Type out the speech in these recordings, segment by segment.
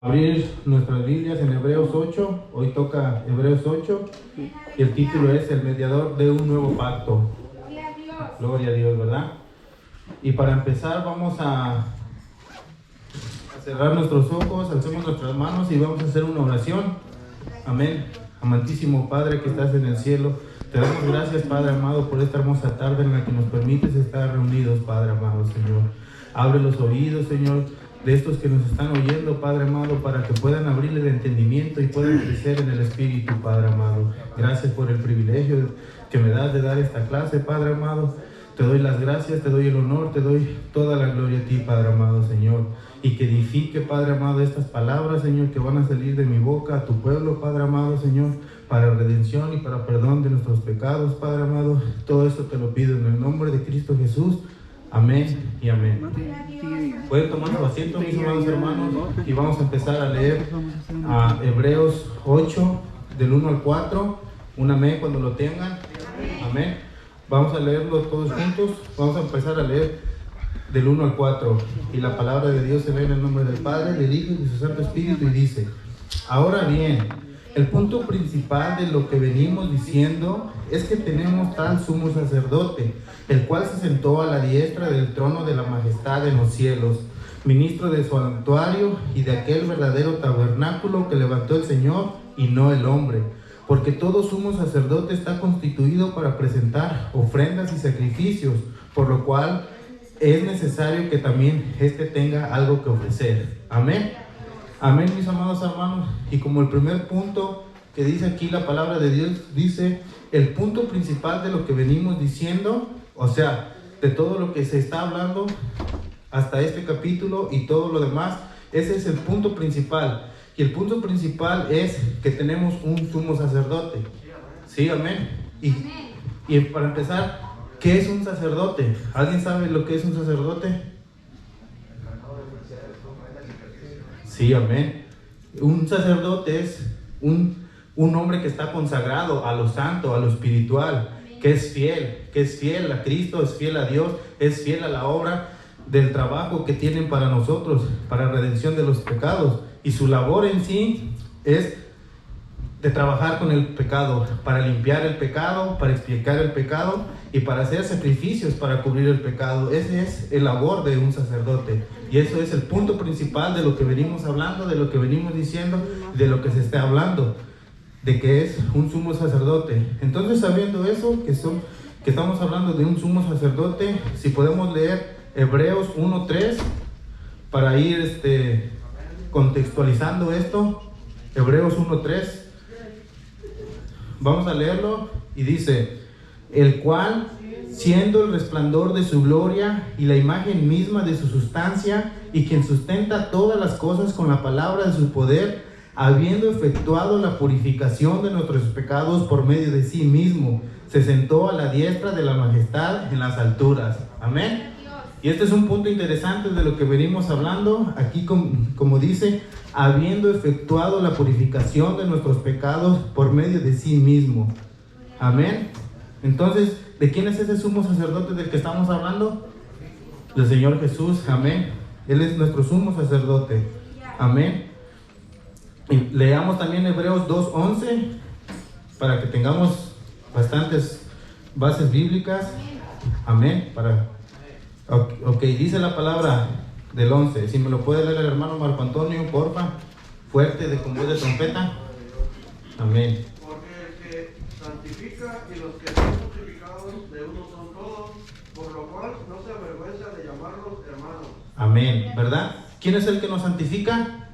Abrir nuestras Biblias en Hebreos 8, hoy toca Hebreos 8 y el título es El mediador de un nuevo pacto. Gloria a Dios, ¿verdad? Y para empezar vamos a cerrar nuestros ojos, alcemos nuestras manos y vamos a hacer una oración. Amén. Amantísimo Padre que estás en el cielo, te damos gracias, Padre amado, por esta hermosa tarde en la que nos permites estar reunidos, Padre amado, Señor. Abre los oídos, Señor, de estos que nos están oyendo, Padre amado, para que puedan abrirle el entendimiento y puedan crecer en el Espíritu, Padre amado. Gracias por el privilegio que me das de dar esta clase, Padre amado. Te doy las gracias, te doy el honor, te doy toda la gloria a ti, Padre amado, Señor. Y que edifique, Padre amado, estas palabras, Señor, que van a salir de mi boca a tu pueblo, Padre amado, Señor, para redención y para perdón de nuestros pecados, Padre amado. Todo esto te lo pido en el nombre de Cristo Jesús. Amén y amén. Pueden tomar su asiento, mis amados hermanos, y vamos a empezar a leer a Hebreos 8, del 1 al 4. Un amén cuando lo tengan. Amén. Vamos a leerlo todos juntos. Vamos a empezar a leer del 1 al 4. Y la palabra de Dios se lee en el nombre del Padre, del Hijo y de su Santo Espíritu, y dice: Ahora bien, el punto principal de lo que venimos diciendo es que tenemos tal sumo sacerdote, el cual se sentó a la diestra del trono de la majestad en los cielos, ministro de su santuario y de aquel verdadero tabernáculo que levantó el Señor y no el hombre. Porque todo sumo sacerdote está constituido para presentar ofrendas y sacrificios, por lo cual es necesario que también éste tenga algo que ofrecer. Amén. Amén, mis amados hermanos. Y como el primer punto que dice aquí la palabra de Dios, dice el punto principal de lo que venimos diciendo, o sea, de todo lo que se está hablando hasta este capítulo y todo lo demás, ese es el punto principal. Y el punto principal es que tenemos un sumo sacerdote. Sí, amén. Y para empezar, ¿qué es un sacerdote? ¿Alguien sabe lo que es un sacerdote? Sí, amén. Un sacerdote es un hombre que está consagrado a lo santo, a lo espiritual, que es fiel a Cristo, es fiel a Dios, es fiel a la obra del trabajo que tienen para nosotros, para redención de los pecados. Y su labor en sí es de trabajar con el pecado, para limpiar el pecado, para expiar el pecado y para hacer sacrificios para cubrir el pecado. Ese es el labor de un sacerdote. Y eso es el punto principal de lo que venimos hablando, de lo que venimos diciendo, de lo que se está hablando, de que es un sumo sacerdote. Entonces, sabiendo eso, que estamos hablando de un sumo sacerdote, si podemos leer Hebreos 1:3 para ir contextualizando esto. Hebreos 1:3. Vamos a leerlo y dice: el cual, siendo el resplandor de su gloria y la imagen misma de su sustancia, y quien sustenta todas las cosas con la palabra de su poder, habiendo efectuado la purificación de nuestros pecados por medio de sí mismo, se sentó a la diestra de la majestad en las alturas. Amén. Y este es un punto interesante de lo que venimos hablando. Aquí como dice, habiendo efectuado la purificación de nuestros pecados por medio de sí mismo. Amén. Entonces, ¿de quién es ese sumo sacerdote del que estamos hablando? Del Señor Jesús. Amén. Él es nuestro sumo sacerdote. Amén. Y leamos también Hebreos 2:11 para que tengamos bastantes bases bíblicas. Amén. Ok, dice la palabra del 11. Si me lo puede leer el hermano Marco Antonio, porfa. Fuerte, con voz de trompeta. Amén. Porque el que santifica y los que son santificados de uno son todos, por lo cual no se avergüenza de llamarlos hermanos. Amén, ¿verdad? ¿Quién es el que nos santifica?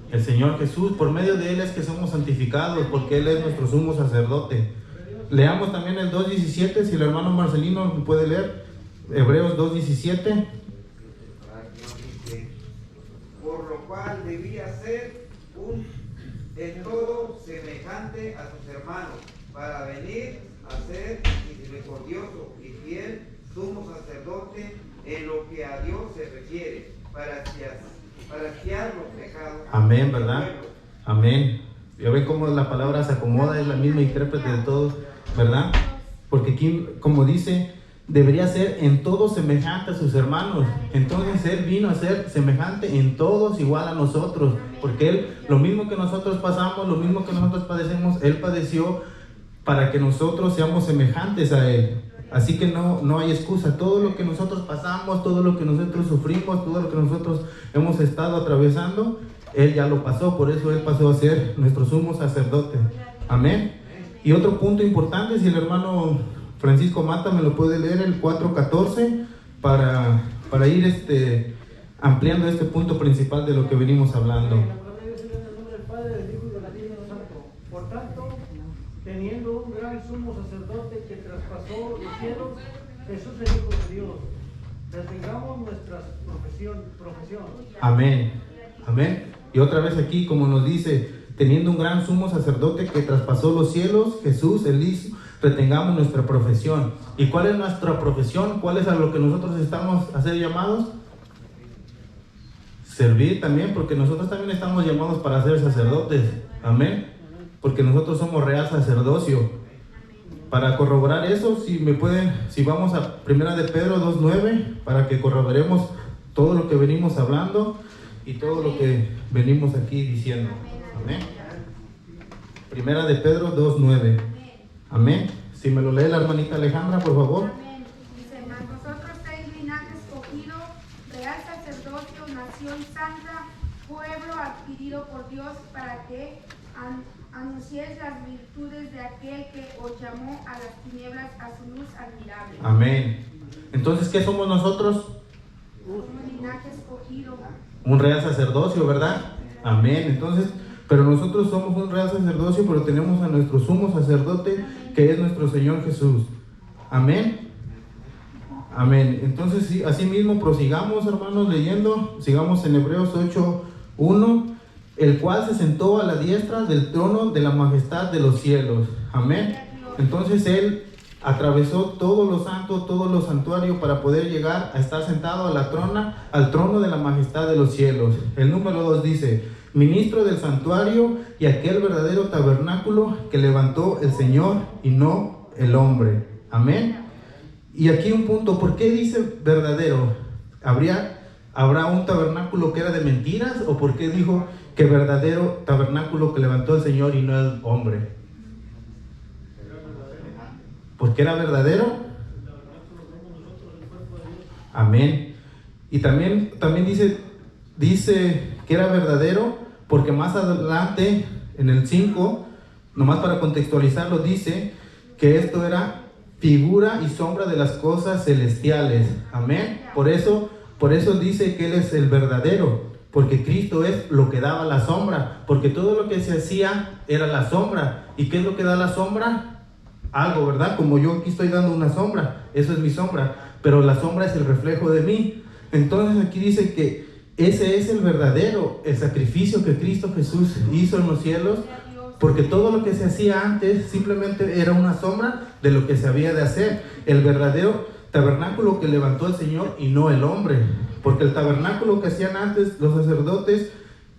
El Señor Jesús. Por medio de Él es que somos santificados, porque Él es nuestro sumo sacerdote. Leamos también el 2:17, si el hermano Marcelino puede leer. Hebreos 2:17. Por lo cual debía ser en todo semejante a sus hermanos, para venir a ser misericordioso y fiel sumo sacerdote en lo que a Dios se refiere, para expiar los pecados. Amén, ¿verdad? Amén. Ya ven cómo la palabra se acomoda, es la misma intérprete de todo, ¿verdad? Porque aquí, como dice debería ser en todo semejante a sus hermanos. Entonces Él vino a ser semejante en todos, igual a nosotros, porque Él, lo mismo que nosotros pasamos, lo mismo que nosotros padecemos, Él padeció para que nosotros seamos semejantes a Él. Así que no hay excusa. Todo lo que nosotros pasamos, todo lo que nosotros sufrimos, todo lo que nosotros hemos estado atravesando, Él ya lo pasó. Por eso Él pasó a ser nuestro sumo sacerdote. Amén. Y otro punto importante, si el hermano Francisco Mata me lo puede leer, el 4:14, para ir ampliando este punto principal de lo que venimos hablando. Por tanto, teniendo un gran sumo sacerdote que traspasó los cielos, Jesús el Hijo de Dios, retengamos nuestra profesión. Amén, amén. Y otra vez aquí, como nos dice, teniendo un gran sumo sacerdote que traspasó los cielos, Jesús el Hijo, retengamos nuestra profesión. ¿Y cuál es nuestra profesión? ¿Cuál es a lo que nosotros estamos a ser llamados? Servir también, porque nosotros también estamos llamados para ser sacerdotes. Amén. Porque nosotros somos real sacerdocio. Para corroborar eso, si vamos a 1 de Pedro 2:9, para que corroboremos todo lo que venimos hablando y todo lo que venimos aquí diciendo. Amén. 1 de Pedro 2:9. Amén. Si me lo lee la hermanita Alejandra, por favor. Amén. Dice, mas vosotros sois linaje escogido, real sacerdocio, nación santa, pueblo adquirido por Dios, para que anunciéis las virtudes de aquel que os llamó a las tinieblas a su luz admirable. Amén. Entonces, ¿qué somos nosotros? Un linaje escogido. Un real sacerdocio, ¿verdad? Amén. Entonces, pero nosotros somos un real sacerdocio, pero tenemos a nuestro sumo sacerdote, que es nuestro Señor Jesús. Amén. Amén. Entonces, sí, así mismo prosigamos, hermanos, leyendo. Sigamos en Hebreos 8:1. El cual se sentó a la diestra del trono de la majestad de los cielos. Amén. Entonces Él atravesó todos los santos, todos los santuarios, para poder llegar a estar sentado al trono de la majestad de los cielos. El número 2 dice: ministro del santuario y aquel verdadero tabernáculo que levantó el Señor y no el hombre. Amén. Y aquí un punto: ¿por qué dice verdadero? ¿Habrá un tabernáculo que era de mentiras? ¿O por qué dijo que verdadero tabernáculo que levantó el Señor y no el hombre? ¿Porque era verdadero? Amén. Y también dice que era verdadero, porque más adelante, en el 5, nomás para contextualizarlo, dice que esto era figura y sombra de las cosas celestiales. Amén. Por eso dice que Él es el verdadero, porque Cristo es lo que daba la sombra, porque todo lo que se hacía era la sombra. ¿Y qué es lo que da la sombra? Algo, ¿verdad? Como yo aquí estoy dando una sombra, eso es mi sombra, pero la sombra es el reflejo de mí. Entonces aquí dice que ese es el verdadero, el sacrificio que Cristo Jesús hizo en los cielos, porque todo lo que se hacía antes simplemente era una sombra de lo que se había de hacer. El verdadero tabernáculo que levantó el Señor y no el hombre, porque el tabernáculo que hacían antes los sacerdotes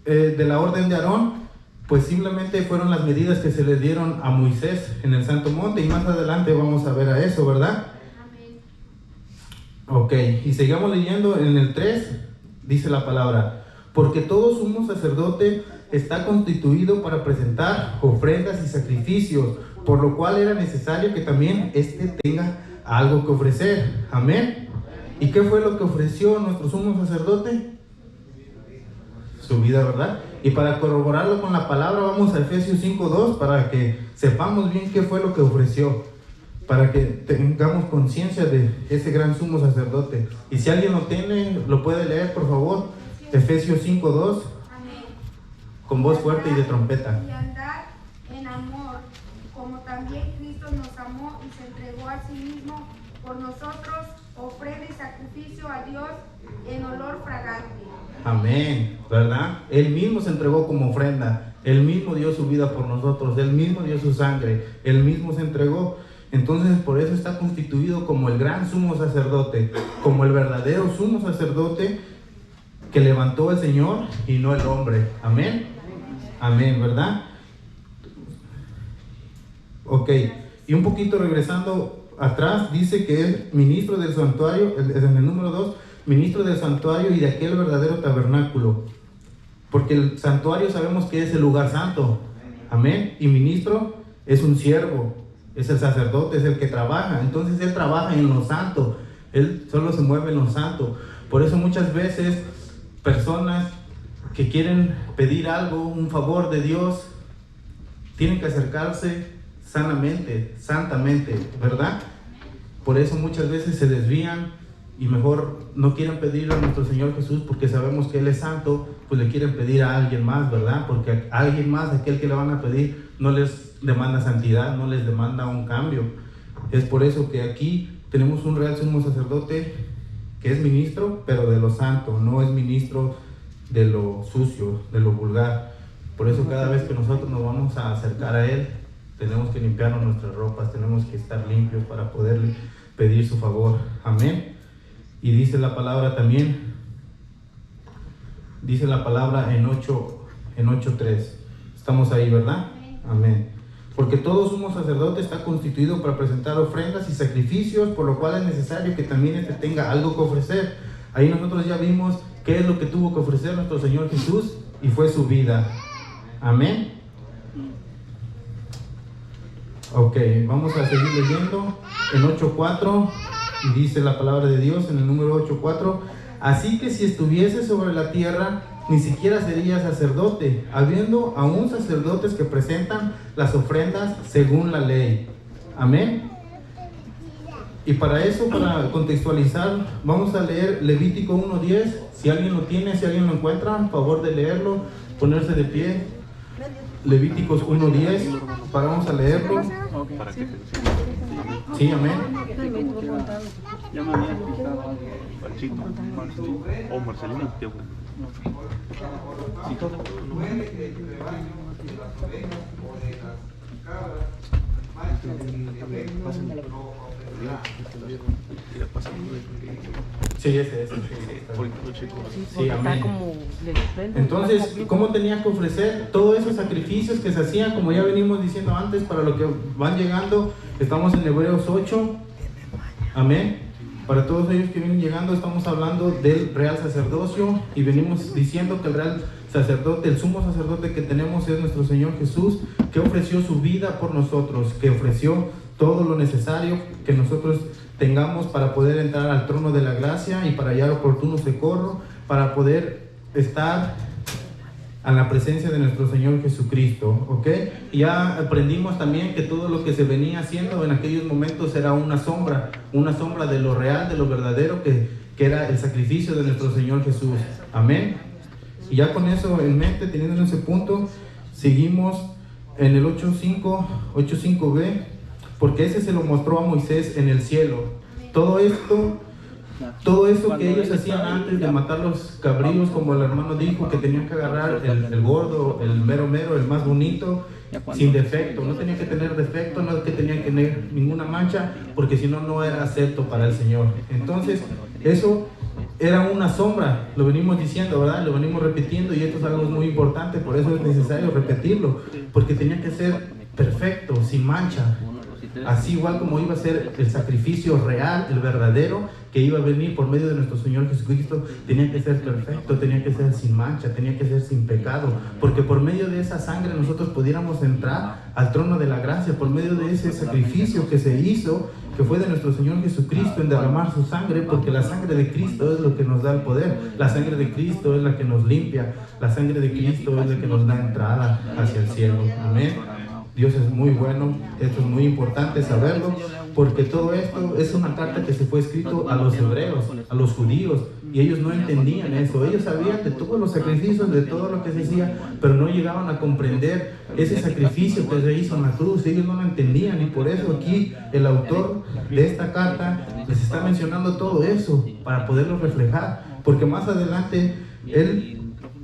de la orden de Aarón, pues simplemente fueron las medidas que se le dieron a Moisés en el Santo Monte, y más adelante vamos a ver a eso, ¿verdad? Amén. Ok, y sigamos leyendo en el 3, dice la palabra: porque todo sumo sacerdote está constituido para presentar ofrendas y sacrificios, por lo cual era necesario que también éste tenga algo que ofrecer. Amén. ¿Y qué fue lo que ofreció nuestro sumo sacerdote? Su vida, ¿verdad? Y para corroborarlo con la palabra, vamos a Efesios 5:2, para que sepamos bien qué fue lo que ofreció, para que tengamos conciencia de ese gran sumo sacerdote. Y si alguien lo tiene, lo puede leer, por favor. Efesios 5:2, con voz fuerte y de trompeta. Y andar en amor, como también Cristo nos amó y se entregó a sí mismo por nosotros, ofrenda y sacrificio a Dios en olor fragante. Amén, ¿verdad? Él mismo se entregó como ofrenda, Él mismo dio su vida por nosotros, Él mismo dio su sangre, Él mismo se entregó. Entonces por eso está constituido como el gran sumo sacerdote, como el verdadero sumo sacerdote que levantó el Señor y no el hombre. Amén. Amén, ¿verdad? Ok, y un poquito regresando atrás dice que es ministro del santuario, en el número 2, ministro del santuario y de aquel verdadero tabernáculo. Porque el santuario sabemos que es el lugar santo. Amén. Y ministro es un siervo, es el sacerdote, es el que trabaja. Entonces él trabaja en lo santo. Él solo se mueve en lo santo. Por eso muchas veces personas que quieren pedir algo, un favor de Dios, tienen que acercarse sanamente, santamente, ¿verdad? Por eso muchas veces se desvían y mejor no quieren pedirle a nuestro Señor Jesús, porque sabemos que Él es santo, pues le quieren pedir a alguien más, ¿verdad? Porque a alguien más, aquel que le van a pedir, no les demanda santidad, no les demanda un cambio. Es por eso que aquí tenemos un real sumo sacerdote que es ministro, pero de lo santo, no es ministro de lo sucio, de lo vulgar. Por eso cada vez que nosotros nos vamos a acercar a Él, tenemos que limpiarnos nuestras ropas, tenemos que estar limpios para poderle pedir su favor. Amén. Y dice la palabra también, dice la palabra en 8:3. Estamos ahí, ¿verdad? Amén. Porque todo sumo sacerdote está constituido para presentar ofrendas y sacrificios, por lo cual es necesario que también éste tenga algo que ofrecer. Ahí nosotros ya vimos qué es lo que tuvo que ofrecer nuestro Señor Jesús, y fue su vida. Amén. Ok, vamos a seguir leyendo en 8:4, y dice la palabra de Dios en el número 8:4: así que si estuviese sobre la tierra, ni siquiera sería sacerdote, habiendo aún sacerdotes que presentan las ofrendas según la ley. Amén. Y para eso, para contextualizar, vamos a leer Levítico 1:10. Si alguien lo tiene, si alguien lo encuentra, por favor de leerlo, ponerse de pie. Levíticos 1:10, vamos a leerlo. Sí, amén. Ya me había explicado algo, Panchito, o Marcelino. Sí, todo. Puede que el rebaño de las ovejas o de las cabras, machos y defectos, lo ofrecerá. Sí, ese. Sí, amén. Entonces, ¿cómo tenía que ofrecer todos esos sacrificios que se hacían? Como ya venimos diciendo antes, para los que van llegando, estamos en Hebreos 8. Amén. Para todos ellos que vienen llegando, estamos hablando del real sacerdocio, y venimos diciendo que el real sacerdote, el sumo sacerdote que tenemos es nuestro Señor Jesús, que ofreció su vida por nosotros, que ofreció todo lo necesario que nosotros tengamos para poder entrar al trono de la gracia y para hallar oportuno socorro, para poder estar a la presencia de nuestro Señor Jesucristo, ¿ok? Y ya aprendimos también que todo lo que se venía haciendo en aquellos momentos era una sombra de lo real, de lo verdadero, que era el sacrificio de nuestro Señor Jesús. Amén. Y ya con eso en mente, teniendo en ese punto, seguimos en el 8:5b, porque ese se lo mostró a Moisés en el cielo. Todo esto que ellos hacían antes de matar los cabríos, como el hermano dijo, que tenían que agarrar el gordo, el mero, el más bonito, sin defecto. No tenía que tener defecto, no que tenía que tener ninguna mancha, porque si no, no era acepto para el Señor. Entonces, eso era una sombra, lo venimos diciendo, ¿verdad? Lo venimos repitiendo, y esto es algo muy importante, por eso es necesario repetirlo, porque tenía que ser perfecto, sin mancha. Así igual como iba a ser el sacrificio real, el verdadero, que iba a venir por medio de nuestro Señor Jesucristo, tenía que ser perfecto, tenía que ser sin mancha, tenía que ser sin pecado, porque por medio de esa sangre nosotros pudiéramos entrar al trono de la gracia, por medio de ese sacrificio que se hizo, que fue de nuestro Señor Jesucristo en derramar su sangre, porque la sangre de Cristo es lo que nos da el poder, la sangre de Cristo es la que nos limpia, la sangre de Cristo es la que nos da entrada hacia el cielo. Amén. Dios es muy bueno, esto es muy importante saberlo, porque todo esto es una carta que se fue escrito a los hebreos, a los judíos, y ellos no entendían eso. Ellos sabían de todos los sacrificios, de todo lo que se hacía, pero no llegaban a comprender ese sacrificio que se hizo en la cruz. Ellos no lo entendían, y por eso aquí el autor de esta carta les está mencionando todo eso para poderlo reflejar, porque más adelante él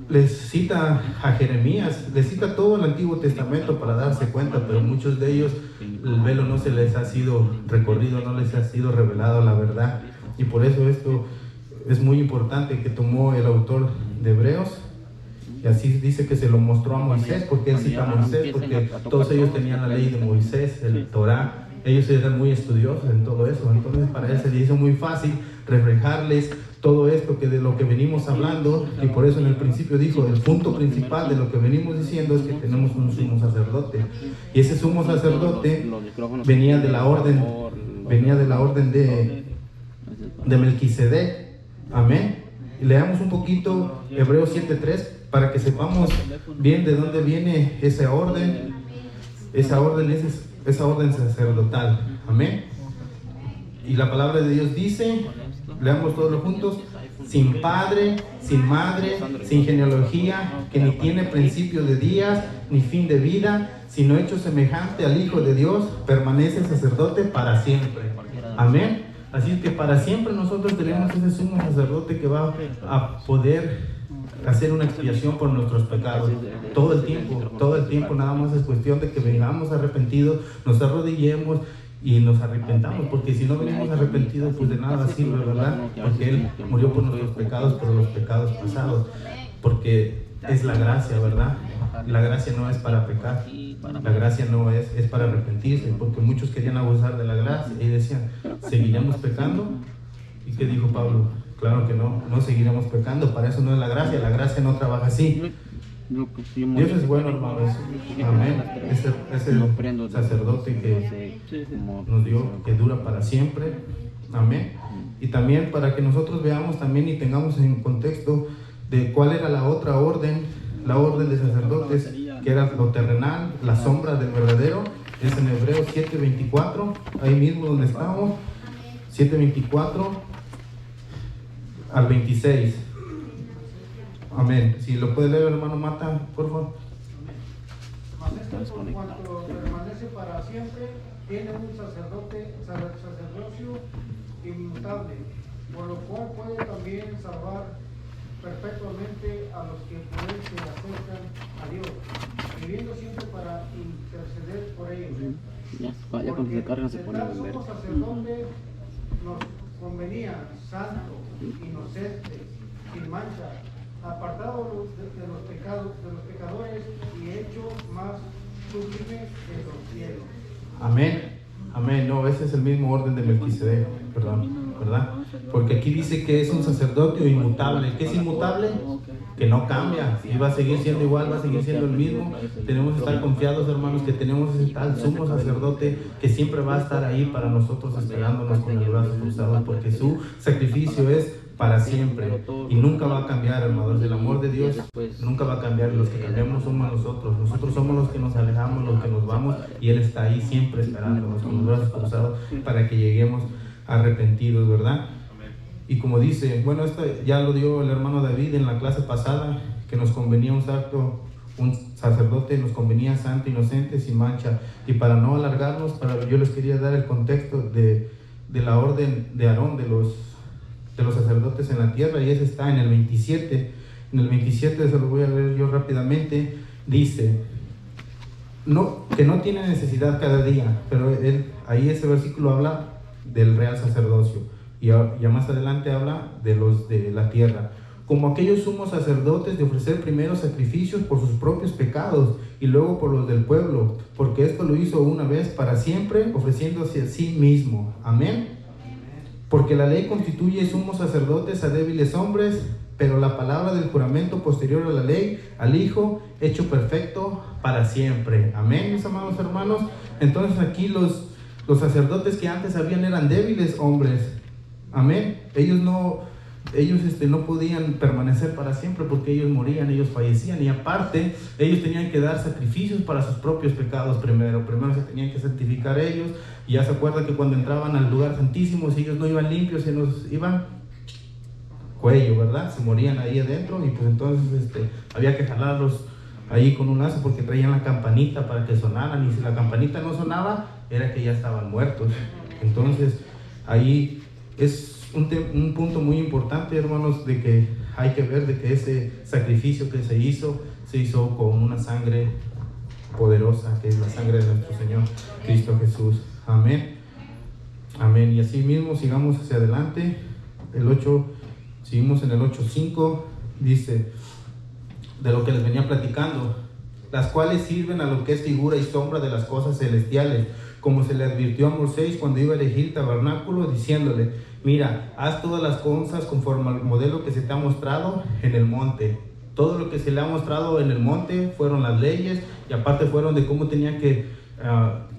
les cita a Jeremías, les cita todo el Antiguo Testamento para darse cuenta, pero muchos de ellos el velo no se les ha sido recorrido, no les ha sido revelado la verdad, y por eso esto es muy importante que tomó el autor de Hebreos, y así dice que se lo mostró a Moisés, porque él cita a Moisés, porque todos ellos tenían la ley de Moisés, el Torá, ellos eran muy estudiosos en todo eso, entonces para él se le hizo muy fácil reflejarles todo esto que de lo que venimos hablando, y por eso en el principio dijo, el punto principal de lo que venimos diciendo es que tenemos un sumo sacerdote, y ese sumo sacerdote venía de la orden de Melquisedec. Amén. Y leamos un poquito Hebreos 7:3 para que sepamos bien de dónde viene esa orden sacerdotal. Amén. Y la palabra de Dios dice, leamos todos juntos: sin padre, sin madre, sin genealogía, que ni tiene principio de días, ni fin de vida, sino hecho semejante al Hijo de Dios, permanece sacerdote para siempre. Amén. Así que para siempre nosotros tenemos ese sumo sacerdote que va a poder hacer una expiación por nuestros pecados. Todo el tiempo, nada más es cuestión de que vengamos arrepentidos, nos arrodillemos y nos arrepentamos, porque si no venimos arrepentidos, pues de nada sirve, ¿verdad? Porque Él murió por nuestros pecados, por los pecados pasados, porque es la gracia, ¿verdad? La gracia no es para pecar, la gracia no es para arrepentirse, porque muchos querían abusar de la gracia y decían, ¿seguiremos pecando? ¿Y qué dijo Pablo? Claro que no seguiremos pecando, para eso no es la gracia no trabaja así. Dios es bueno, hermanos. Amén. Ese sacerdote que nos dio, que dura para siempre. Amén. Y también para que nosotros veamos también y tengamos en contexto de cuál era la otra orden, la orden de sacerdotes, que era lo terrenal, la sombra del verdadero. Es en Hebreos 7:24, ahí mismo donde estamos, 7:24 al 26. Amén. Si lo puede leer, hermano Mata, por favor. Mas esto, por cuanto permanece para siempre, tiene un sacerdocio inmutable, por lo cual puede también salvar perpetuamente a los que por él se acercan a Dios, viviendo siempre para interceder por ellos. Ya cuando se cargan se pone a volver. Somos sacerdote nos convenía santo, inocente, sin mancha, apartado de los pecadores y hecho más sublime que los cielos. Amén. Amén. No, ese es el mismo orden de Melquisedec, perdón, ¿verdad? Porque aquí dice que es un sacerdote inmutable. ¿Qué es inmutable? Que no cambia, y va a seguir siendo igual, va a seguir siendo el mismo. Tenemos que estar confiados, hermanos, que tenemos ese tal sumo sacerdote que siempre va a estar ahí para nosotros, esperándonos con los brazos cruzados, porque su sacrificio es para siempre y nunca va a cambiar, hermanos. El amor de Dios nunca va a cambiar. Los que cambiamos somos nosotros somos los que nos alejamos, los que nos vamos, y Él está ahí siempre esperándonos con los brazos cruzados para que lleguemos arrepentidos, ¿verdad? Y como dice, bueno, esto ya lo dio el hermano David en la clase pasada, que nos convenía un sacerdote, nos convenía santo, inocente, sin mancha. Y para no alargarnos, yo les quería dar el contexto de la orden de Aarón, de los sacerdotes en la tierra, y ese está en el 27. En el 27, se lo voy a leer yo rápidamente, dice, que no tiene necesidad cada día, pero ahí ese versículo habla del real sacerdocio. Y ya más adelante habla de los de la tierra, como aquellos sumos sacerdotes, de ofrecer primero sacrificios por sus propios pecados y luego por los del pueblo, porque esto lo hizo una vez para siempre, ofreciéndose a sí mismo. Amén. Porque la ley constituye sumos sacerdotes a débiles hombres, pero la palabra del juramento posterior a la ley, al Hijo, hecho perfecto para siempre. Amén, mis amados hermanos. Entonces aquí los sacerdotes que antes habían eran débiles hombres. Amén. Ellos no podían permanecer para siempre, porque ellos morían, ellos fallecían, y aparte ellos tenían que dar sacrificios para sus propios pecados primero se tenían que santificar ellos. Y ya se acuerda que cuando entraban al lugar santísimo, si ellos no iban limpios, se nos iban cuello, ¿verdad? Se morían ahí adentro, y pues entonces había que jalarlos ahí con un lazo, porque traían la campanita para que sonaran, y si la campanita no sonaba, era que ya estaban muertos. Entonces ahí es un punto muy importante, hermanos, de que hay que ver de que ese sacrificio que se hizo con una sangre poderosa, que es la sangre de nuestro Señor Cristo Jesús. Amén. Amén. Y así mismo sigamos hacia adelante. Seguimos en el 8:5, dice, de lo que les venía platicando, las cuales sirven a lo que es figura y sombra de las cosas celestiales, como se le advirtió a Moisés cuando iba a elegir tabernáculo, diciéndole: mira, haz todas las cosas conforme al modelo que se te ha mostrado en el monte. Todo lo que se le ha mostrado en el monte fueron las leyes, y aparte fueron de cómo tenía que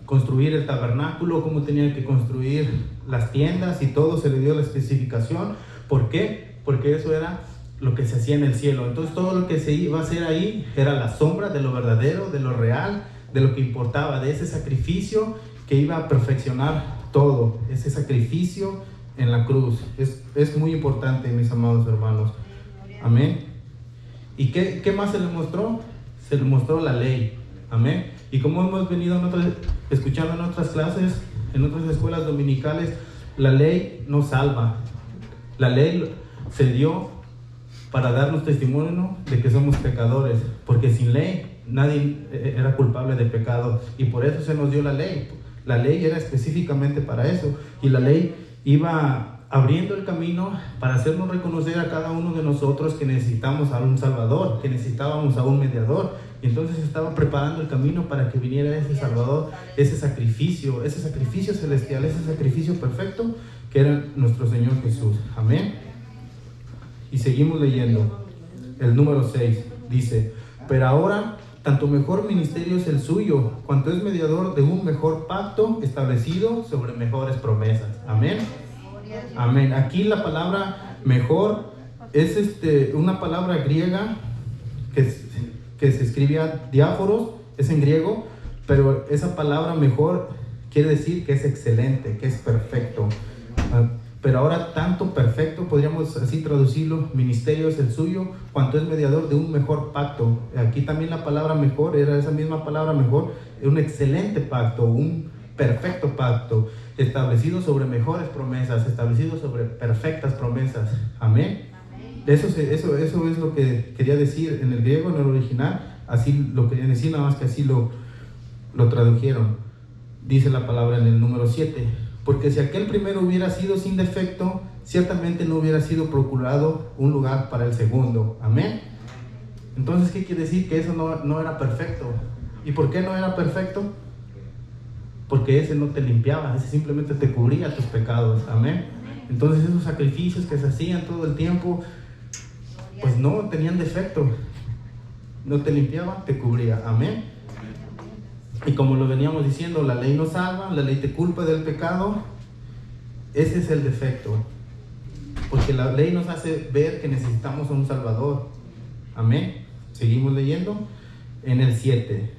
construir el tabernáculo, cómo tenía que construir las tiendas, y todo se le dio la especificación. ¿Por qué? Porque eso era lo que se hacía en el cielo. Entonces todo lo que se iba a hacer ahí era la sombra de lo verdadero, de lo real, de lo que importaba, de ese sacrificio que iba a perfeccionar todo, ese sacrificio en la cruz. Es muy importante, mis amados hermanos. Amén. ¿Y qué más se le mostró? Se le mostró la ley. Amén. Y como hemos venido escuchando en otras clases, en otras escuelas dominicales, la ley nos salva. La ley se dio para darnos testimonio de que somos pecadores, porque sin ley nadie era culpable de pecado, y por eso se nos dio la ley. La ley era específicamente para eso, y la ley iba abriendo el camino para hacernos reconocer a cada uno de nosotros que necesitamos a un Salvador, que necesitábamos a un mediador. Y entonces estaba preparando el camino para que viniera ese Salvador, ese sacrificio celestial, ese sacrificio perfecto que era nuestro Señor Jesús. Amén. Y seguimos leyendo el número 6. Dice: pero ahora tanto mejor ministerio es el suyo, cuanto es mediador de un mejor pacto establecido sobre mejores promesas. Amén. Amén. Aquí la palabra mejor es una palabra griega que se escribía diáforos, es en griego, pero esa palabra mejor quiere decir que es excelente, que es perfecto. Pero ahora tanto perfecto, podríamos así traducirlo: ministerio es el suyo, cuanto es mediador de un mejor pacto. Aquí también la palabra mejor era esa misma palabra mejor, un excelente pacto, un perfecto pacto, establecido sobre mejores promesas, establecido sobre perfectas promesas. Amén. Eso es lo que quería decir en el griego, en el original. Así lo querían decir, nada más que así lo tradujeron. Dice la palabra en el número 7: porque si aquel primero hubiera sido sin defecto, ciertamente no hubiera sido procurado un lugar para el segundo. Amén. Entonces, ¿qué quiere decir? Que eso no era perfecto. ¿Y por qué no era perfecto? Porque ese no te limpiaba, ese simplemente te cubría tus pecados. Amén. Entonces esos sacrificios que se hacían todo el tiempo, pues no tenían defecto, no te limpiaba, te cubría. Amén. Y como lo veníamos diciendo, la ley nos salva, la ley te culpa del pecado. Ese es el defecto, porque la ley nos hace ver que necesitamos a un Salvador. Amén. Seguimos leyendo en el 7.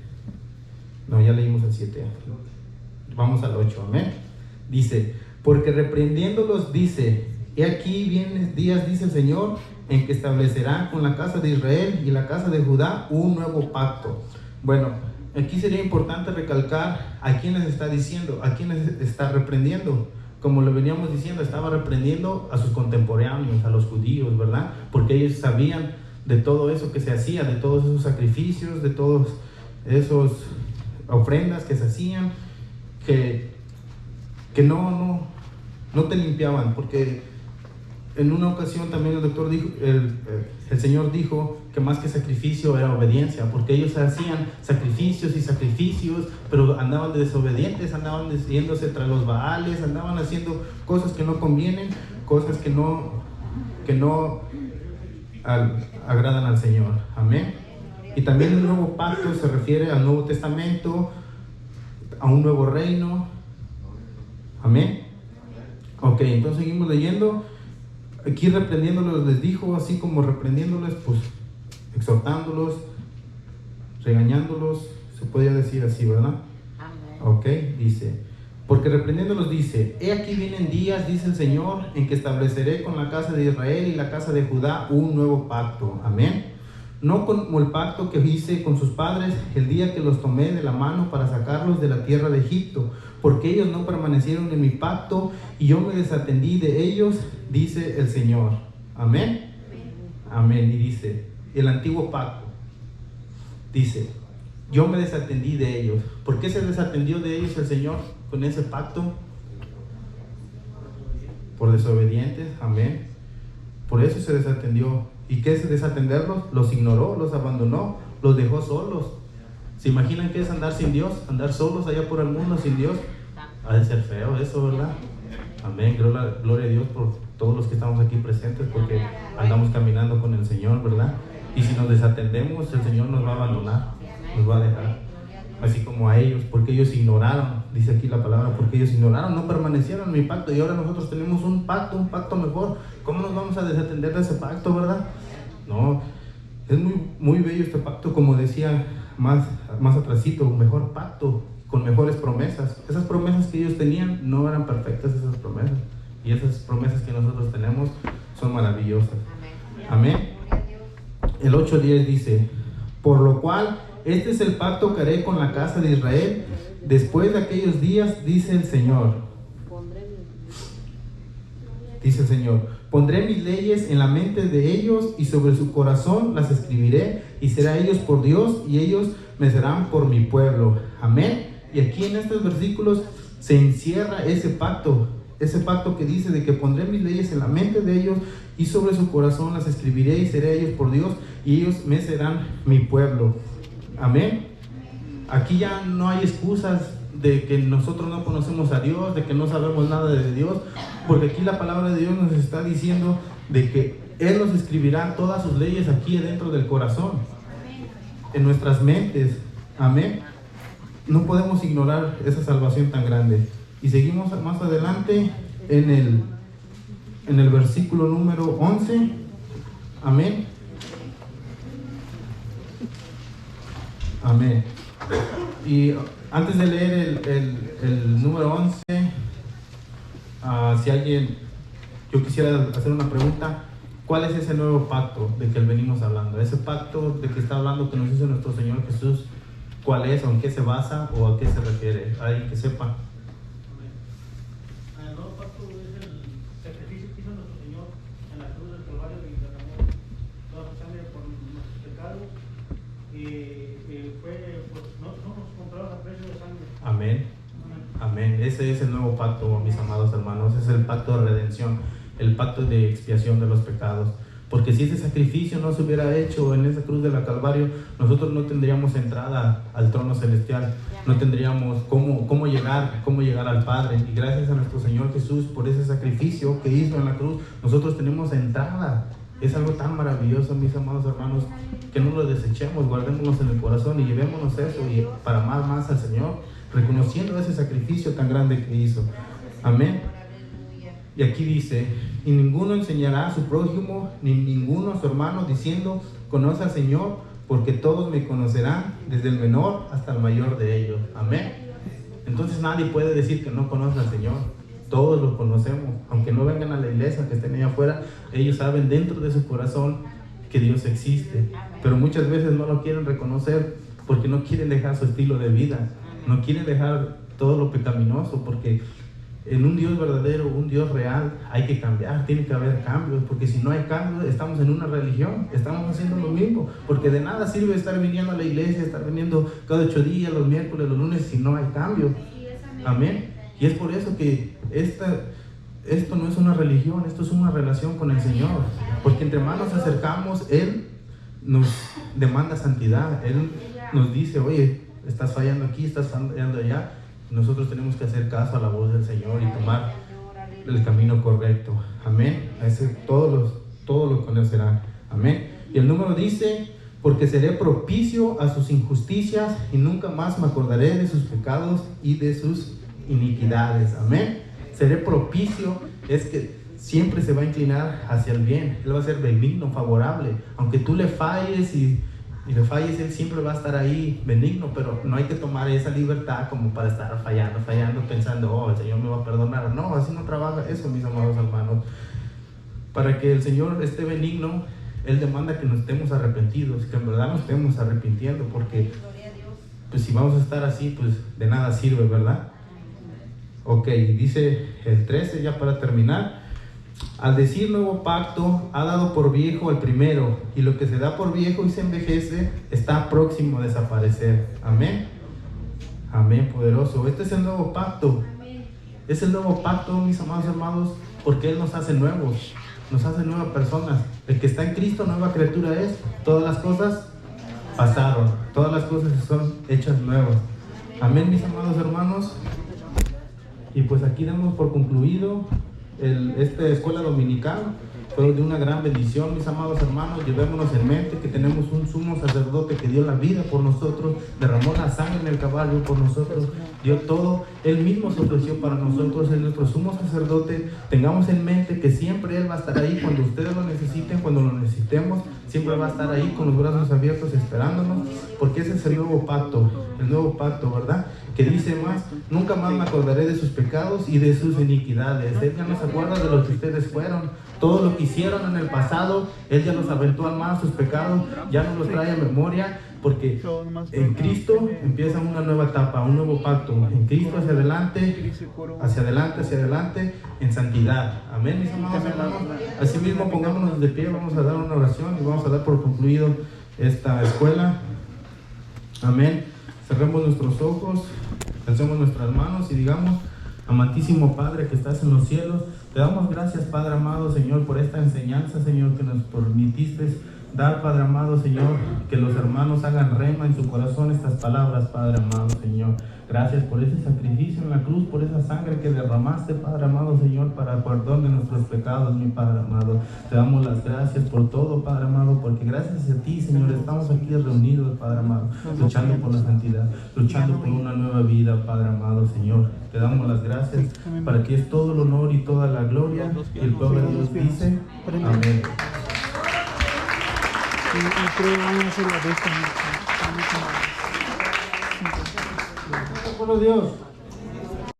No, ya leímos el 7. Vamos al 8. Amén. Dice: porque reprendiéndolos dice: he aquí vienen días, dice el Señor, en que establecerá con la casa de Israel y la casa de Judá un nuevo pacto. Bueno, aquí sería importante recalcar a quién les está diciendo, a quién les está reprendiendo. Como lo veníamos diciendo, estaba reprendiendo a sus contemporáneos, a los judíos, ¿verdad? Porque ellos sabían de todo eso que se hacía, de todos esos sacrificios, de todos esos ofrendas que se hacían, que no te limpiaban. Porque en una ocasión también el doctor dijo, el Señor dijo que más que sacrificio era obediencia, porque ellos hacían sacrificios y sacrificios, pero andaban de desobedientes, andaban yéndose tras los baales, andaban haciendo cosas que no convienen, cosas que no agradan al Señor. Amén. Y también el nuevo pacto se refiere al Nuevo Testamento, a un nuevo reino. Amén. Ok, entonces seguimos leyendo. Aquí reprendiéndolos les dijo, así como reprendiéndoles, pues exhortándolos, regañándolos, se podría decir así, ¿verdad? Amén. Ok, dice: porque reprendiéndolos dice: he aquí vienen días, dice el Señor, en que estableceré con la casa de Israel y la casa de Judá un nuevo pacto. Amén. No como el pacto que hice con sus padres el día que los tomé de la mano para sacarlos de la tierra de Egipto, porque ellos no permanecieron en mi pacto y yo me desatendí de ellos, dice el Señor. Amén. Amén. Y dice, el antiguo pacto, dice, yo me desatendí de ellos. ¿Por qué se desatendió de ellos el Señor con ese pacto? Por desobedientes. Amén. Por eso se desatendió. ¿Y qué es desatenderlos? Los ignoró, los abandonó, los dejó solos. ¿Se imaginan qué es andar sin Dios? Andar solos allá por el mundo sin Dios. Ha de ser feo eso, ¿verdad? Amén. Gloria a Dios por todos los que estamos aquí presentes, porque andamos caminando con el Señor, ¿verdad? Y si nos desatendemos, el Señor nos va a abandonar, nos va a dejar. Así como a ellos, porque ellos ignoraron, dice aquí la palabra, porque ellos ignoraron, no permanecieron en mi pacto, y ahora nosotros tenemos un pacto mejor. ¿Cómo nos vamos a desatender de ese pacto, verdad? No, es muy bello este pacto, como decía más atrasito, un mejor pacto, con mejores promesas. Esas promesas que ellos tenían no eran perfectas, esas promesas, y esas promesas que nosotros tenemos son maravillosas. Amén. El 8:10 dice: por lo cual este es el pacto que haré con la casa de Israel después de aquellos días, dice el Señor. Dice el Señor: pondré mis leyes en la mente de ellos y sobre su corazón las escribiré, y será ellos por Dios y ellos me serán por mi pueblo. Amén. Y aquí en estos versículos se encierra ese pacto que dice de que pondré mis leyes en la mente de ellos y sobre su corazón las escribiré, y seré ellos por Dios y ellos me serán mi pueblo. Amén. Aquí ya no hay excusas de que nosotros no conocemos a Dios, de que no sabemos nada de Dios, porque aquí la palabra de Dios nos está diciendo de que Él nos escribirá todas sus leyes aquí dentro del corazón, en nuestras mentes. Amén. No podemos ignorar esa salvación tan grande. Y seguimos más adelante en el versículo número 11. Amén. Amén. Y antes de leer el número 11, si alguien, yo quisiera hacer una pregunta. ¿Cuál es ese nuevo pacto de que venimos hablando? Ese pacto de que está hablando, que nos hizo nuestro Señor Jesús, ¿cuál es? ¿O en qué se basa? ¿O a qué se refiere? ¿Alguien que sepa? El nuevo pacto es el sacrificio que hizo nuestro Señor en la cruz del Calvario, y derramó toda su sangre por nuestros pecados, y fue, pues, nosotros nos compramos a precio de sangre. Amén. Amén. Ese es el nuevo pacto, mis amados hermanos. Ese es el pacto de redención, el pacto de expiación de los pecados. Porque si ese sacrificio no se hubiera hecho en esa cruz de la Calvario, nosotros no tendríamos entrada al trono celestial, no tendríamos cómo llegar al Padre. Y gracias a nuestro Señor Jesús por ese sacrificio que hizo en la cruz, nosotros tenemos entrada. Es algo tan maravilloso, mis amados hermanos, que no lo desechemos, guardémonos en el corazón y llevémonos eso, y para amar más al Señor, reconociendo ese sacrificio tan grande que hizo. Amén. Y aquí dice: y ninguno enseñará a su prójimo, ni ninguno a su hermano, diciendo, conoce al Señor, porque todos me conocerán, desde el menor hasta el mayor de ellos. Amén. Entonces nadie puede decir que no conoce al Señor. Todos lo conocemos, aunque no vengan a la iglesia, que estén allá afuera, ellos saben dentro de su corazón que Dios existe, pero muchas veces no lo quieren reconocer porque no quieren dejar su estilo de vida, no quieren dejar todo lo pecaminoso, porque en un Dios verdadero, un Dios real, hay que cambiar, tiene que haber cambios, porque si no hay cambios, estamos en una religión, estamos haciendo lo mismo, porque de nada sirve estar viniendo a la iglesia, estar viniendo cada 8 días, los miércoles, los lunes, si no hay cambio. Amén. Y es por eso que esto no es una religión, esto es una relación con el Señor, porque entre más nos acercamos, Él nos demanda santidad. Él nos dice: oye, estás fallando aquí, estás fallando allá. Nosotros tenemos que hacer caso a la voz del Señor y tomar el camino correcto. Amén. Todos lo conocerán. Amén. Y el número dice: porque seré propicio a sus injusticias y nunca más me acordaré de sus pecados y de sus iniquidades. Amén. Seré propicio es que siempre se va a inclinar hacia el bien. Él va a ser benigno, favorable. Aunque tú le falles y le falles, Él siempre va a estar ahí benigno, pero no hay que tomar esa libertad como para estar fallando, pensando: oh, el Señor me va a perdonar. No, así no trabaja eso, mis amados hermanos. Para que el Señor esté benigno, Él demanda que nos estemos arrepentidos, que en verdad nos estemos arrepintiendo, porque pues si vamos a estar así, pues de nada sirve, ¿verdad? Ok, dice el 13, ya para terminar: al decir nuevo pacto, ha dado por viejo el primero, y lo que se da por viejo y se envejece está próximo a desaparecer. Amén. Amén, poderoso. Este es el nuevo pacto. Es el nuevo pacto, mis amados hermanos, porque Él nos hace nuevos, nos hace nuevas personas. El que está en Cristo, nueva criatura es. Todas las cosas pasaron, todas las cosas son hechas nuevas. Amén, mis amados hermanos. Y pues aquí damos por concluido esta escuela dominical. Fue de una gran bendición, mis amados hermanos. Llevémonos en mente que tenemos un sumo sacerdote que dio la vida por nosotros, derramó la sangre en el Calvario por nosotros, dio todo, Él mismo se ofreció para nosotros, es nuestro sumo sacerdote. Tengamos en mente que siempre Él va a estar ahí cuando ustedes lo necesiten, cuando lo necesitemos, siempre va a estar ahí con los brazos abiertos esperándonos, porque ese es el nuevo pacto, ¿verdad? Que dice más, nunca más me acordaré de sus pecados y de sus iniquidades. Él ya no se acuerda de lo que ustedes fueron, todo lo que hicieron en el pasado, Él ya los aventó al mar, sus pecados, ya no los trae a memoria, porque en Cristo empieza una nueva etapa, un nuevo pacto. En Cristo hacia adelante, en santidad. Amén, mis amados hermanos. Asimismo, pongámonos de pie, vamos a dar una oración y vamos a dar por concluido esta escuela. Amén. Cerremos nuestros ojos, alcemos nuestras manos y digamos: amantísimo Padre que estás en los cielos, te damos gracias, Padre amado, Señor, por esta enseñanza, Señor, que nos permitiste dar, Padre amado, Señor, que los hermanos hagan rema en su corazón estas palabras, Padre amado, Señor. Gracias por ese sacrificio en la cruz, por esa sangre que derramaste, Padre amado, Señor, para el perdón de nuestros pecados, mi Padre amado. Te damos las gracias por todo, Padre amado, porque gracias a ti, Señor, estamos aquí reunidos, Padre amado, luchando por la santidad, luchando por una nueva vida, Padre amado, Señor. Te damos las gracias, para que es todo el honor y toda la gloria, y el pueblo de Dios dice: amén. Por Dios.